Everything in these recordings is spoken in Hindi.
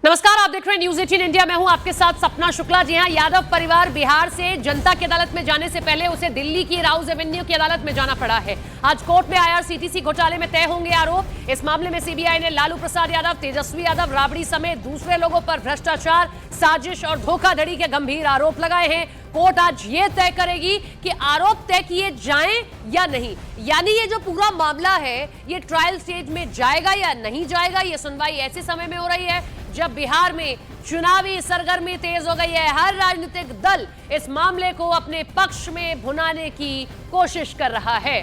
नमस्कार, आप देख रहे हैं न्यूज 18 इंडिया। मैं हूं आपके साथ सपना शुक्ला। जी हां, यादव परिवार बिहार से जनता की अदालत में जाने से पहले उसे दिल्ली की राउज एवेन्यू की अदालत में जाना पड़ा है। आज कोर्ट में आईआरसीटीसी घोटाले में तय होंगे आरोप। इस मामले में सीबीआई ने लालू प्रसाद यादव, तेजस्वी यादव, राबड़ी समेत दूसरे लोगों पर भ्रष्टाचार, साजिश और धोखाधड़ी के गंभीर आरोप लगाए हैं। कोर्ट आज ये तय करेगी कि आरोप तय किए जाएं या नहीं, यानी ये जो पूरा मामला है ये ट्रायल स्टेज में जाएगा या नहीं जाएगा। ये सुनवाई ऐसे समय में हो रही है जब बिहार में चुनावी सरगर्मी तेज हो गई है। हर राजनीतिक दल इस मामले को अपने पक्ष में भुनाने की कोशिश कर रहा है।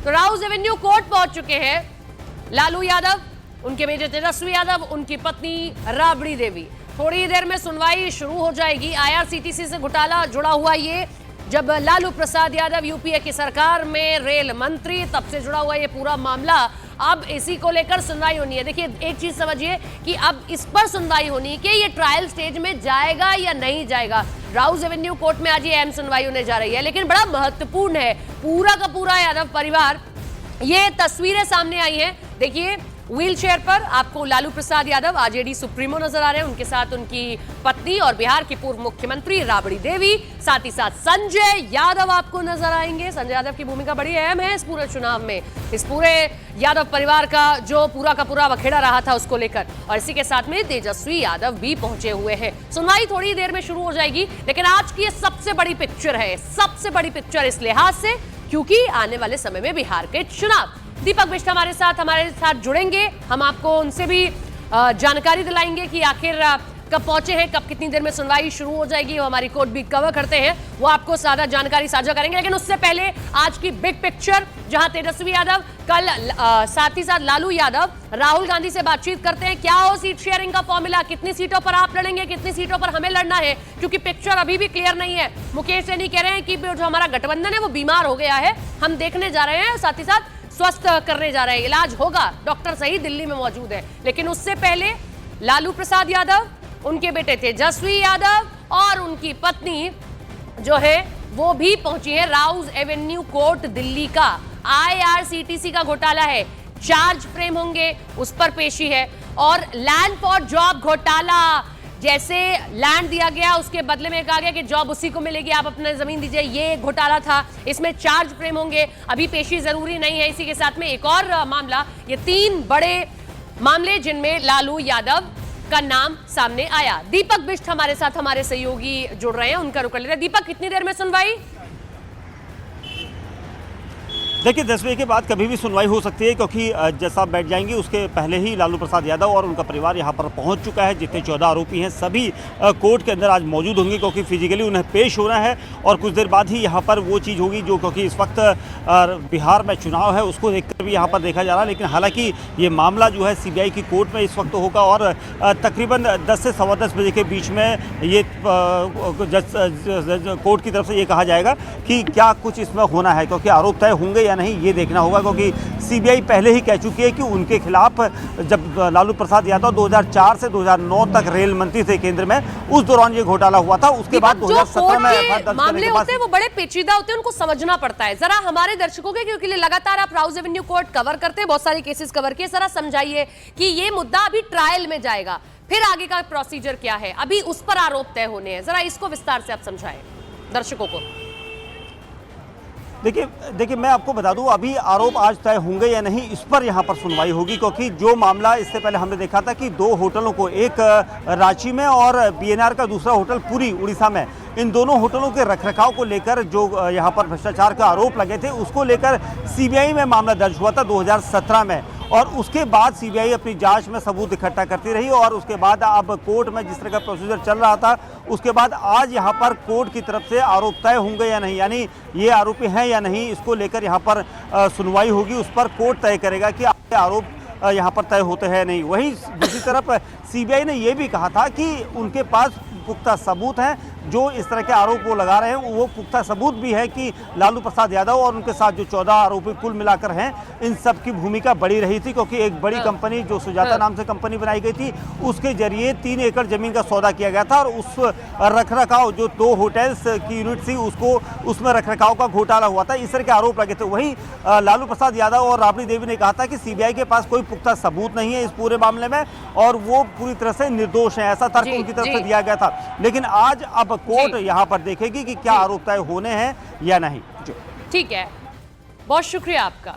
तो राउज एवेन्यू कोर्ट पहुंच चुके हैं लालू यादव, उनके बेटे तेजस्वी यादव, उनकी पत्नी राबड़ी देवी। थोड़ी देर में सुनवाई शुरू हो जाएगी। आईआरसीटीसी से घोटाला जुड़ा हुआ ये जब लालू प्रसाद यादव यूपीए की सरकार में रेल मंत्री, तब से जुड़ा हुआ ये पूरा मामला। अब इसी को लेकर सुनवाई होनी है। देखिए, एक चीज समझिए कि अब इस पर सुनवाई होनी है कि ये ट्रायल स्टेज में जाएगा या नहीं जाएगा। राउज एवेन्यू कोर्ट में आज ये अहम सुनवाई होने जा रही है, लेकिन बड़ा महत्वपूर्ण है। पूरा का पूरा यादव परिवार, ये तस्वीरें सामने आई हैं। देखिए, व्हील चेयर पर आपको लालू प्रसाद यादव आरजेडी सुप्रीमो नजर आ रहे हैं, उनके साथ उनकी पत्नी और बिहार की पूर्व मुख्यमंत्री राबड़ी देवी, साथ ही साथ संजय यादव आपको नजर आएंगे। संजय यादव की भूमिका बड़ी अहम है इस पूरे चुनाव में, इस पूरे यादव परिवार का जो पूरा का पूरा बखेड़ा रहा था उसको लेकर। और इसी के साथ में तेजस्वी यादव भी पहुंचे हुए हैं। सुनवाई थोड़ी देर में शुरू हो जाएगी, लेकिन आज की सबसे बड़ी पिक्चर है, सबसे बड़ी पिक्चर इस लिहाज से क्योंकि आने वाले समय में बिहार के चुनाव। दीपक बिष्ट हमारे साथ जुड़ेंगे। हम आपको उनसे भी जानकारी दिलाएंगे कि आखिर कब पहुंचे हैं, कब कितनी देर में सुनवाई शुरू हो जाएगी। वो हमारी कोर्ट भी कवर करते हैं, वो आपको सारा जानकारी साझा करेंगे। लेकिन उससे पहले आज की बिग पिक्चर, जहां तेजस्वी यादव कल साथ ही साथ लालू यादव राहुल गांधी से बातचीत करते हैं। क्या हो सीट शेयरिंग का फॉर्मूला, कितनी सीटों पर आप लड़ेंगे, कितनी सीटों पर हमें लड़ना है, क्योंकि पिक्चर अभी भी क्लियर नहीं है। मुकेश सहनी कह रहे हैं कि जो हमारा गठबंधन है वो बीमार हो गया है, हम देखने जा रहे हैं, साथ ही साथ स्वस्थ करने जा रहे हैं, इलाज होगा, डॉक्टर सही दिल्ली में मौजूद है। लेकिन उससे पहले लालू प्रसाद यादव, उनके बेटे तेजस्वी यादव और उनकी पत्नी जो है वो भी पहुंची है राउज एवेन्यू कोर्ट दिल्ली का। आईआरसीटीसी का घोटाला है, चार्ज फ्रेम होंगे, उस पर पेशी है। और लैंड फॉर जॉब घोटाला, जैसे लैंड दिया गया उसके बदले में कहा गया कि जॉब उसी को मिलेगी, आप अपने जमीन दीजिए, ये घोटाला था। इसमें चार्ज फ्रेम होंगे, अभी पेशी जरूरी नहीं है। इसी के साथ में एक और मामला, ये 3 बड़े मामले जिनमें लालू यादव का नाम सामने आया। दीपक बिष्ट हमारे साथ, हमारे सहयोगी जुड़ रहे हैं, उनका रुक लेते हैं। दीपक, कितनी देर में सुनवाई? देखिए, 10 बजे के बाद कभी भी सुनवाई हो सकती है, क्योंकि जैसा आप बैठ जाएंगे उसके पहले ही लालू प्रसाद यादव और उनका परिवार यहां पर पहुंच चुका है। जितने 14 आरोपी हैं सभी कोर्ट के अंदर आज मौजूद होंगे, क्योंकि फिजिकली उन्हें पेश होना है। और कुछ देर बाद ही यहां पर वो चीज़ होगी जो, क्योंकि इस वक्त बिहार में चुनाव है उसको देखकर भी यहाँ पर देखा जा रहा है। लेकिन हालांकि ये मामला जो है सीबीआई की कोर्ट में इस वक्त होगा और तकरीबन 10 से सवा 10 बजे के बीच में ये कोर्ट की तरफ से ये कहा जाएगा कि क्या कुछ इसमें होना है, क्योंकि आरोप तय होंगे या नहीं ये देखना होगा। क्योंकि सीबीआई पहले ही कह चुकी है कि उनके खिलाफ, जब लालू प्रसाद यादव 2004 से 2009 तक रेल मंत्री थे केंद्र में, उस दौरान ये घोटाला हुआ था। उसके बाद 2017 में मामले होते हैं वो बड़े पेचीदा होते हैं, उनको समझना पड़ता है। जरा हमारे दर्शकों के, क्योंकि लगातार आप राउज एवेन्यू कोर्ट कवर करते हैं, बहुत सारे केसेस कवर किए, जरा समझाइए कि ये मुद्दा अभी ट्रायल में जाएगा, फिर आगे का प्रोसीजर क्या है, अभी उस पर आरोप तय होने हैं, जरा इसको विस्तार से आप समझाएं दर्शकों को। देखिए मैं आपको बता दूं, अभी आरोप आज तय होंगे या नहीं इस पर यहाँ पर सुनवाई होगी। क्योंकि जो मामला इससे पहले हमने देखा था कि 2 होटलों को, एक रांची में और बीएनआर का दूसरा होटल पुरी उड़ीसा में, इन दोनों होटलों के रखरखाव को लेकर जो यहाँ पर भ्रष्टाचार का आरोप लगे थे, उसको लेकर सीबीआई में मामला दर्ज हुआ था 2017 में। और उसके बाद सीबीआई अपनी जांच में सबूत इकट्ठा करती रही और उसके बाद अब कोर्ट में जिस तरह का प्रोसीजर चल रहा था, उसके बाद आज यहाँ पर कोर्ट की तरफ से आरोप तय होंगे या नहीं, यानी ये आरोपी हैं या नहीं, इसको लेकर यहाँ पर सुनवाई होगी। उस पर कोर्ट तय करेगा कि आरोप यहाँ पर तय होते हैं नहीं। वहीं दूसरी तरफ सीबीआई ने यह भी कहा था कि उनके पास पुख्ता सबूत हैं, जो इस तरह के आरोप वो लगा रहे हैं वो पुख्ता सबूत भी है कि लालू प्रसाद यादव और उनके साथ जो 14 आरोपी कुल मिलाकर हैं, इन सब की भूमिका बड़ी रही थी। क्योंकि एक बड़ी कंपनी जो सुजाता नाम से कंपनी बनाई गई थी, उसके जरिए 3 एकड़ जमीन का सौदा किया गया था और उस रखरखाव, जो 2 होटल्स की यूनिट थी, उसमें रखरखाव का घोटाला हुआ था, इस तरह के आरोप लगे थे। वहीं लालू प्रसाद यादव और राबड़ी देवी ने कहा था कि सीबीआई के पास कोई पुख्ता सबूत नहीं है इस पूरे मामले में और वो पूरी तरह से निर्दोष है, ऐसा तर्क जी, उनकी तरफ जी। से दिया गया था। लेकिन आज अब कोर्ट जी। यहाँ पर देखेगी कि क्या जी। आरोप तय होने हैं या नहीं। ठीक है, बहुत शुक्रिया आपका।